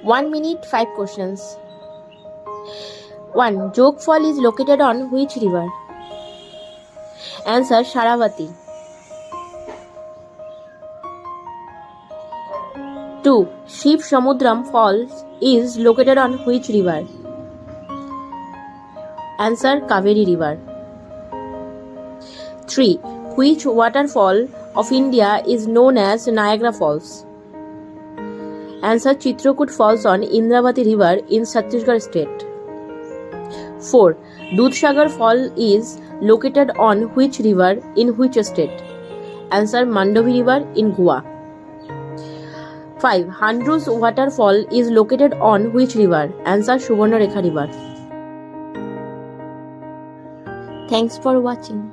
1 minute, 5 questions. 1. Jog Fall is located on which river? Answer Sharavati. 2. Shiv Samudram Falls is located on which river? Answer Kaveri River. 3. Which waterfall of India is known as Niagara Falls? Answer Chitrakoot Falls on Indravati River in Chhattisgarh state. 4. Dudhsagar Fall is located on which river in which state? Answer Mandovi River in Goa. 5. Handrus Waterfall is located on which river? Answer Subarnarekha River. Thanks for watching.